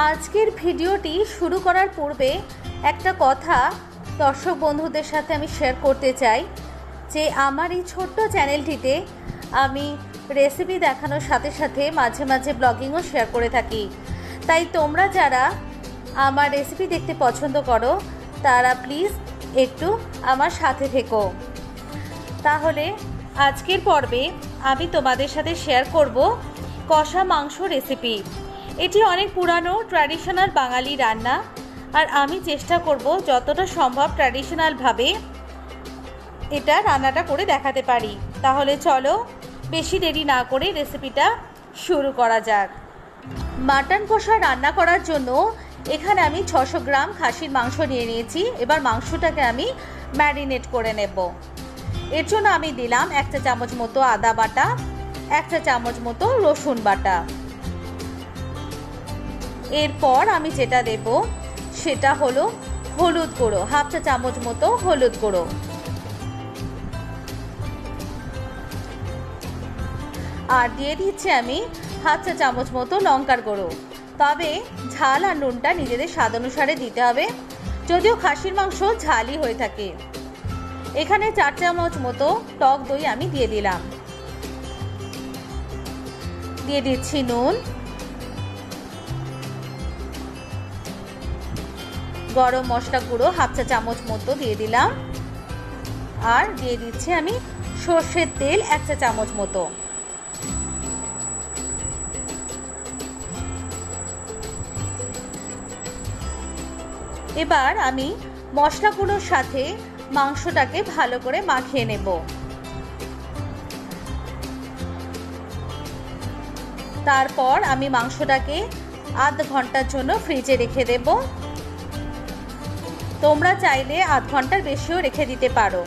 আজকের ভিডিওটি শুরু করার পূর্বে একটা কথা দর্শক বন্ধুদের সাথে আমি শেয়ার করতে চাই যে আমার এই ছোট্ট চ্যানেলটিতে আমি রেসিপি দেখানোর সাথে সাথে মাঝে মাঝে ব্লগিংও শেয়ার করে থাকি। তাই তোমরা যারা আমার রেসিপি দেখতে পছন্দ করো তারা প্লিজ একটু আমার সাথে থেকো। তাহলে আজকের পর্বে আমি তোমাদের সাথে শেয়ার করব কষা মাংস রেসিপি। এটি অনেক পুরানো ট্র্যাডিশনাল বাঙালি রান্না, আর আমি চেষ্টা করব যতটা সম্ভব ট্র্যাডিশনালভাবে এটা রান্নাটা করে দেখাতে পারি। তাহলে চলো বেশি দেরি না করে রেসিপিটা শুরু করা যাক। মাটন কষা রান্না করার জন্য এখানে আমি 600 গ্রাম খাসির মাংস নিয়ে নিয়েছি। এবার মাংসটাকে আমি ম্যারিনেট করে নেব। এর জন্য আমি দিলাম 1 চা চামচ মতো আদা বাটা, 1 চা চামচ মতো রসুন বাটা। এরপর আমি যেটা দেব সেটা হলো হলুদ গুঁড়ো, 1/2 চা চামচ মতো হলুদ গুঁড়ো। আর দিয়ে দিচ্ছি আমি 1/2 চা চামচ মতো লঙ্কার গুঁড়ো। তবে ঝাল আর নুনটা নিজেদের স্বাদ অনুসারে দিতে হবে, যদিও খাসির মাংস ঝালই হয়ে থাকে। এখানে 4 চামচ মতো টক দই আমি দিয়ে দিলাম। দিয়ে দিচ্ছি নুন, গরম মশলা গুঁড়ো 1/2 চা চামচ মতো দিয়ে দিলাম। আর দিয়ে দিচ্ছি আমি সর্ষের তেল 1 চা চামচ মতো। এবার আমি মশলাগুলোর সাথে মাংসটাকে ভালো করে মাখিয়ে নেব। তারপর আমি মাংসটাকে আধ ঘন্টার জন্য ফ্রিজে রেখে দেব। তোমরা চাইলে আধ ঘন্টার বেশিও রেখে দিতে পারো।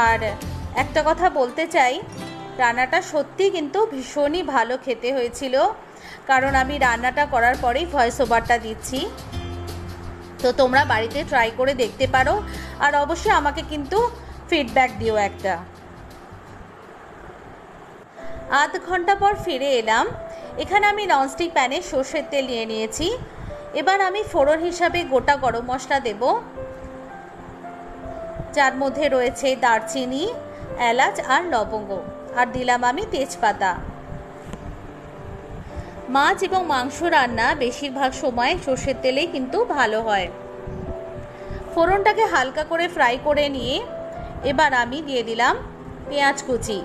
আর একটা কথা বলতে চাই, রান্নাটা সত্যি কিন্তু ভীষণই ভালো খেতে হয়েছিল, কারণ আমি রান্নাটা করার পরেই ভয়েস ওভারটা দিচ্ছি। তো তোমরা বাড়িতে ট্রাই করে দেখতে পারো, আর অবশ্যই আমাকে কিন্তু ফিডব্যাক দিও একটা। আধ ঘন্টা পর ফিরে এলাম। এখানে আমি ননস্টিক প্যানে সর্ষের তেল নিয়ে নিয়েছি। এবার আমি ফোড়ন হিসাবে গোটা গরম মশলা দেব, যার মধ্যে রয়েছে দারচিনি, এলাচ আর লবঙ্গ। আর দিলাম আমি তেজপাতা। মাছ এবং মাংস রান্না বেশিরভাগ সময় সর্ষের তেলেই কিন্তু ভালো হয়। ফোড়নটাকে হালকা করে ফ্রাই করে নিয়ে এবার আমি দিয়ে দিলাম পেঁয়াজ কুচি।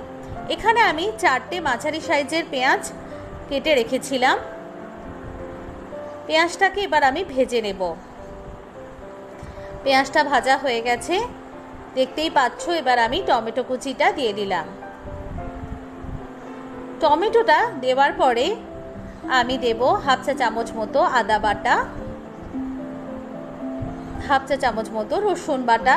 এখানে আমি 4টে মাঝারি সাইজের পেঁয়াজ কেটে রেখেছিলাম। পেঁয়াজটাকে এবার আমি ভেজে নেব। পেঁয়াজটা ভাজা হয়ে গেছে, দেখতেই পাচ্ছ। এবার আমি টমেটো কুচিটা দিয়ে দিলাম। টমেটোটা দেওয়ার পরে আমি দেব 1/2 চা চামচ মতো আদা বাটা, 1/2 চা চামচ মতো রসুন বাটা,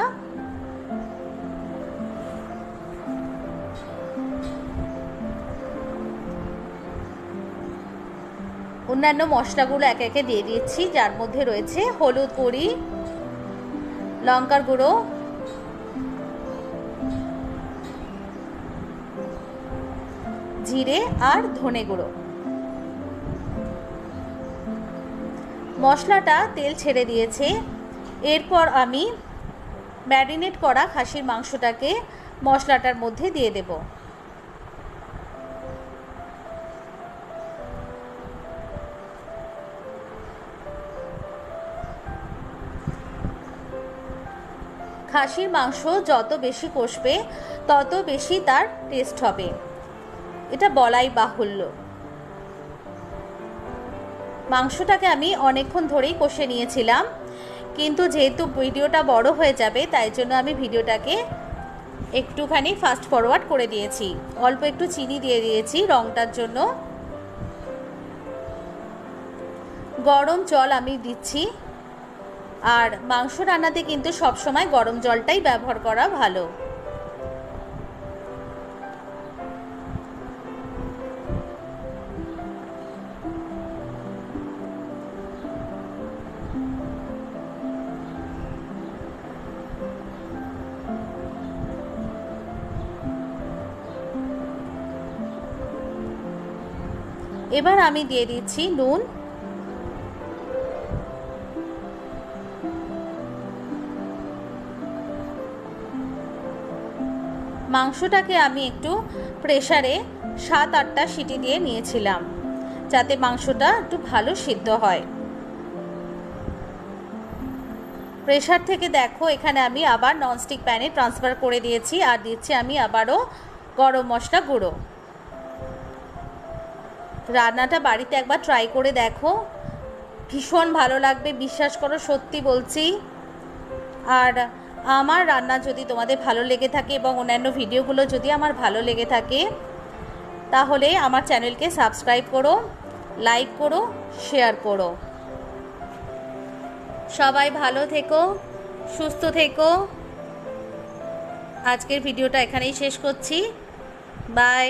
অন্যান্য মশলাগুলো একে একে দিয়ে দিচ্ছি, যার মধ্যে রয়েছে হলুদ গুঁড়ি, লঙ্কার গুঁড়ো, জিরে আর ধনে গুঁড়ো। মশলাটা তেল ছেড়ে দিয়েছে। এরপর আমি ম্যারিনেট করা খাসির মাংসটাকে মশলাটার মধ্যে দিয়ে দেব। খাসির মাংস যত বেশি কষবে তত বেশি তার টেস্ট হবে, এটা বলাই বাহুল্য। মাংসটাকে আমি অনেকক্ষণ ধরেই কষে নিয়েছিলাম, কিন্তু যেহেতু ভিডিওটা বড় হয়ে যাবে তাই জন্য আমি ভিডিওটাকে একটুখানি ফাস্ট ফরওয়ার্ড করে দিয়েছি। অল্প একটু চিনি দিয়ে দিয়েছি রংটার জন্য। গরম জল আমি দিচ্ছি। আর মাংস রান্নাতে কিন্তু সবসময় গরম জলটাই ব্যবহার করা ভালো। এবার আমি দিয়ে দিচ্ছি নুন, মাংসটাকে আমি একটু প্রেসারে 7-8টা সিটি দিয়ে নিয়েছিলাম, যাতে মাংসটা একটু ভালো সিদ্ধ হয়। প্রেসার থেকে দেখো এখানে আমি আবার ননস্টিক প্যানে ট্রান্সফার করে দিয়েছি, আর দিচ্ছি আমি আবারও গরম মশলা গুঁড়ো। রান্নাটা বাড়িতে একবার ট্রাই করে দেখো, ভীষণ ভালো লাগবে, বিশ্বাস করো, সত্যি বলছি। আর আমার রান্না যদি তোমাদের ভালো লেগে থাকে এবং অন্যান্য ভিডিওগুলো যদি আমার ভালো লেগে থাকে, তাহলে আমার চ্যানেলকে সাবস্ক্রাইব করো, লাইক করো, শেয়ার করো। সবাই ভালো থেকো, সুস্থ থেকো। আজকের ভিডিওটা এখানেই শেষ করছি। বাই।